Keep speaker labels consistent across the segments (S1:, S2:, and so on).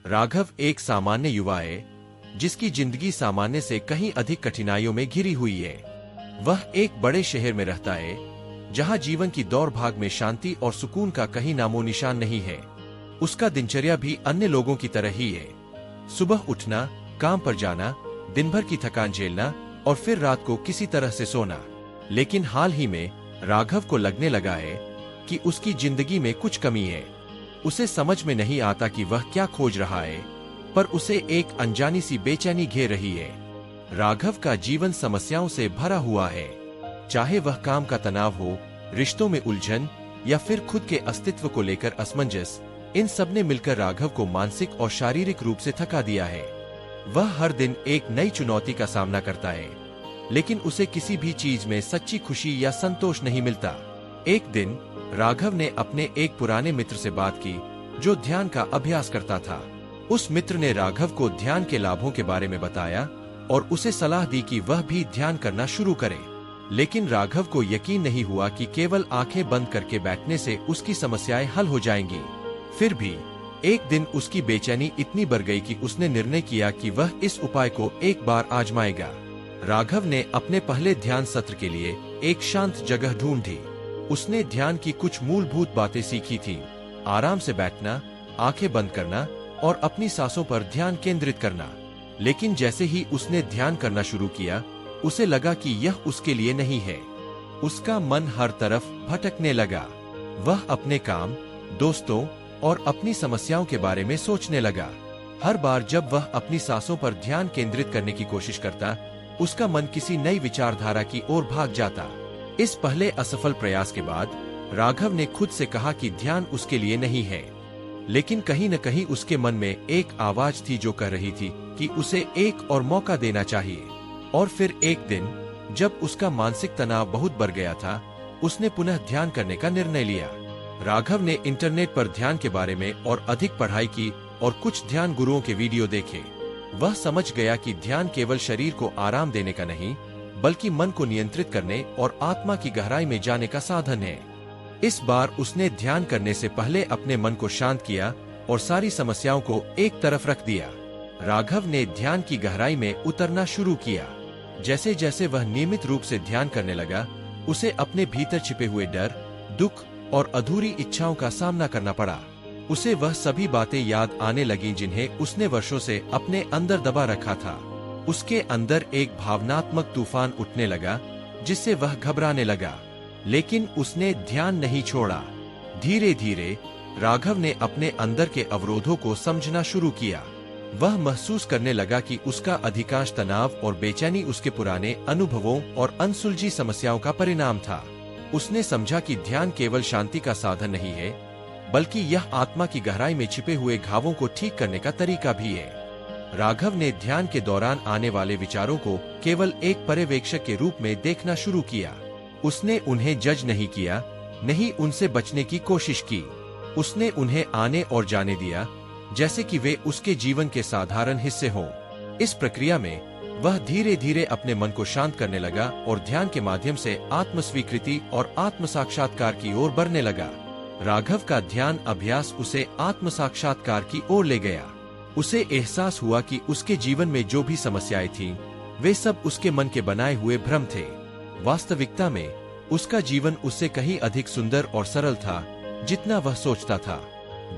S1: राघव एक सामान्य युवा है जिसकी जिंदगी सामान्य से कहीं अधिक कठिनाइयों में घिरी हुई है। वह एक बड़े शहर में रहता है जहां जीवन की दौड़ भाग में शांति और सुकून का कहीं नामो निशान नहीं है। उसका दिनचर्या भी अन्य लोगों की तरह ही है। सुबह उठना, काम पर जाना, दिन भर की थकान झेलना और फिर रात को किसी तरह से सोना। लेकिन हाल ही में राघव को लगने लगा है कि उसकी जिंदगी में कुछ कमी है। उसे समझ में नहीं आता कि वह क्या खोज रहा है, पर उसे एक अनजानी सी बेचैनी घेर रही है। राघव का जीवन समस्याओं से भरा हुआ है, चाहे वह काम का तनाव हो, रिश्तों में उलझन या फिर खुद के अस्तित्व को लेकर असमंजस। इन सब ने मिलकर राघव को मानसिक और शारीरिक रूप से थका दिया है। वह हर दिन एक नई चुनौती का सामना करता है, लेकिन उसे किसी भी चीज में सच्ची खुशी या संतोष नहीं मिलता। एक दिन राघव ने अपने एक पुराने मित्र से बात की जो ध्यान का अभ्यास करता था। उस मित्र ने राघव को ध्यान के लाभों के बारे में बताया और उसे सलाह दी कि वह भी ध्यान करना शुरू करे। लेकिन राघव को यकीन नहीं हुआ कि केवल आंखें बंद करके बैठने से उसकी समस्याएं हल हो जाएंगी। फिर भी एक दिन उसकी बेचैनी इतनी बढ़ गई कि उसने निर्णय किया कि वह इस उपाय को एक बार आजमाएगा। राघव ने अपने पहले ध्यान सत्र के लिए एक शांत जगह ढूंढी। उसने ध्यान की कुछ मूलभूत बातें सीखी थीं। आराम से बैठना, आंखें बंद करना और अपनी सांसों पर ध्यान केंद्रित करना। लेकिन जैसे ही उसने ध्यान करना शुरू किया, उसे लगा कि यह उसके लिए नहीं है। उसका मन हर तरफ भटकने लगा। वह अपने काम, दोस्तों और अपनी समस्याओं के बारे में सोचने लगा। हर बार जब वह अपनी सांसों पर ध्यान केंद्रित करने की कोशिश करता, उसका मन किसी नई विचारधारा की ओर भाग जाता। इस पहले असफल प्रयास के बाद राघव ने खुद से कहा कि ध्यान उसके लिए नहीं है। लेकिन कहीं न कहीं उसके मन में एक आवाज थी जो कह रही थी कि उसे एक और मौका देना चाहिए। और फिर एक दिन जब उसका मानसिक तनाव बहुत बढ़ गया था, उसने पुनः ध्यान करने का निर्णय लिया। राघव ने इंटरनेट पर ध्यान के बारे में और अधिक पढ़ाई की और कुछ ध्यान गुरुओं के वीडियो देखे। वह समझ गया कि ध्यान केवल शरीर को आराम देने का नहीं, बल्कि मन को नियंत्रित करने और आत्मा की गहराई में जाने का साधन है। इस बार उसने ध्यान करने से पहले अपने मन को शांत किया और सारी समस्याओं को एक तरफ रख दिया। राघव ने ध्यान की गहराई में उतरना शुरू किया। जैसे जैसे वह नियमित रूप से ध्यान करने लगा, उसे अपने भीतर छिपे हुए डर, दुख और अधूरी इच्छाओं का सामना करना पड़ा। उसे वह सभी बातें याद आने लगीं जिन्हें उसने वर्षों से अपने अंदर दबा रखा था। उसके अंदर एक भावनात्मक तूफान उठने लगा जिससे वह घबराने लगा। लेकिन उसने ध्यान नहीं छोड़ा। धीरे धीरे राघव ने अपने अंदर के अवरोधों को समझना शुरू किया। वह महसूस करने लगा कि उसका अधिकांश तनाव और बेचैनी उसके पुराने अनुभवों और अनसुलझी समस्याओं का परिणाम था। उसने समझा कि ध्यान केवल शांति का साधन नहीं है, बल्कि यह आत्मा की गहराई में छिपे हुए घावों को ठीक करने का तरीका भी है। राघव ने ध्यान के दौरान आने वाले विचारों को केवल एक पर्यवेक्षक के रूप में देखना शुरू किया। उसने उन्हें जज नहीं किया, नहीं उनसे बचने की कोशिश की। उसने उन्हें आने और जाने दिया, जैसे कि वे उसके जीवन के साधारण हिस्से हों। इस प्रक्रिया में वह धीरे धीरे अपने मन को शांत करने लगा और ध्यान के माध्यम से आत्मस्वीकृति और आत्म साक्षात्कार की ओर बढ़ने लगा। राघव का ध्यान अभ्यास उसे आत्म साक्षात्कार की ओर ले गया। उसे एहसास हुआ कि उसके जीवन में जो भी समस्याएं थीं, वे सब उसके मन के बनाए हुए भ्रम थे। वास्तविकता में उसका जीवन उससे कहीं अधिक सुंदर और सरल था जितना वह सोचता था।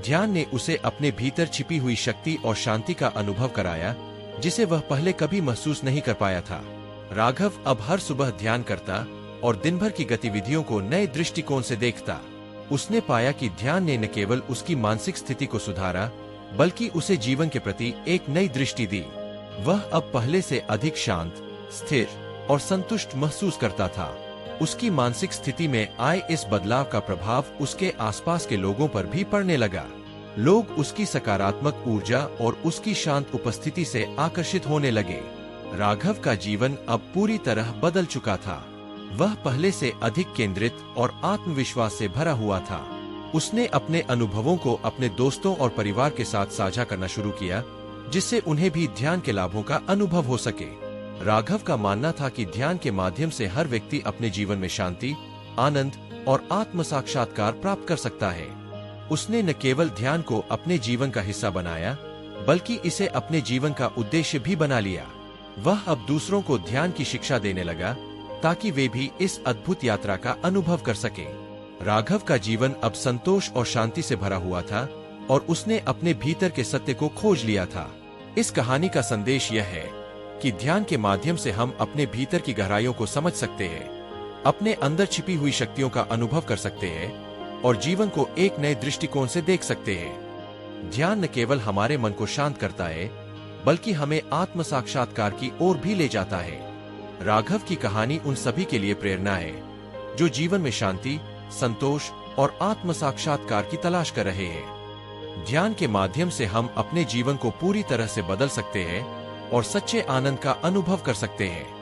S1: ध्यान ने उसे अपने भीतर छिपी हुई शक्ति और शांति का अनुभव कराया जिसे वह पहले कभी महसूस नहीं कर पाया था। राघव अब हर सुबह ध्यान करता और दिन भर की गतिविधियों को नए दृष्टिकोण से देखता। उसने पाया कि ध्यान ने न केवल उसकी मानसिक स्थिति को सुधारा, बल्कि उसे जीवन के प्रति एक नई दृष्टि दी। वह अब पहले से अधिक शांत, स्थिर और संतुष्ट महसूस करता था। उसकी मानसिक स्थिति में आए इस बदलाव का प्रभाव उसके आसपास के लोगों पर भी पड़ने लगा। लोग उसकी सकारात्मक ऊर्जा और उसकी शांत उपस्थिति से आकर्षित होने लगे। राघव का जीवन अब पूरी तरह बदल चुका था। वह पहले से अधिक केंद्रित और आत्मविश्वास से भरा हुआ था। उसने अपने अनुभवों को अपने दोस्तों और परिवार के साथ साझा करना शुरू किया, जिससे उन्हें भी ध्यान के लाभों का अनुभव हो सके। राघव का मानना था कि ध्यान के माध्यम से हर व्यक्ति अपने जीवन में शांति, आनंद और आत्म साक्षात्कार प्राप्त कर सकता है। उसने न केवल ध्यान को अपने जीवन का हिस्सा बनाया, बल्कि इसे अपने जीवन का उद्देश्य भी बना लिया। वह अब दूसरों को ध्यान की शिक्षा देने लगा ताकि वे भी इस अद्भुत यात्रा का अनुभव कर सकें। राघव का जीवन अब संतोष और शांति से भरा हुआ था और उसने अपने भीतर के सत्य को खोज लिया था। इस कहानी का संदेश यह है कि ध्यान के माध्यम से हम अपने भीतर की गहराइयों को समझ सकते हैं, अपने अंदर छिपी हुई शक्तियों का अनुभव कर सकते हैं और जीवन को एक नए दृष्टिकोण से देख सकते हैं। ध्यान न केवल हमारे मन को शांत करता है, बल्कि हमें आत्म साक्षात्कार की ओर भी ले जाता है। राघव की कहानी उन सभी के लिए प्रेरणा है जो जीवन में शांति, संतोष और आत्म साक्षात्कार की तलाश कर रहे हैं। ध्यान के माध्यम से हम अपने जीवन को पूरी तरह से बदल सकते हैं और सच्चे आनंद का अनुभव कर सकते हैं।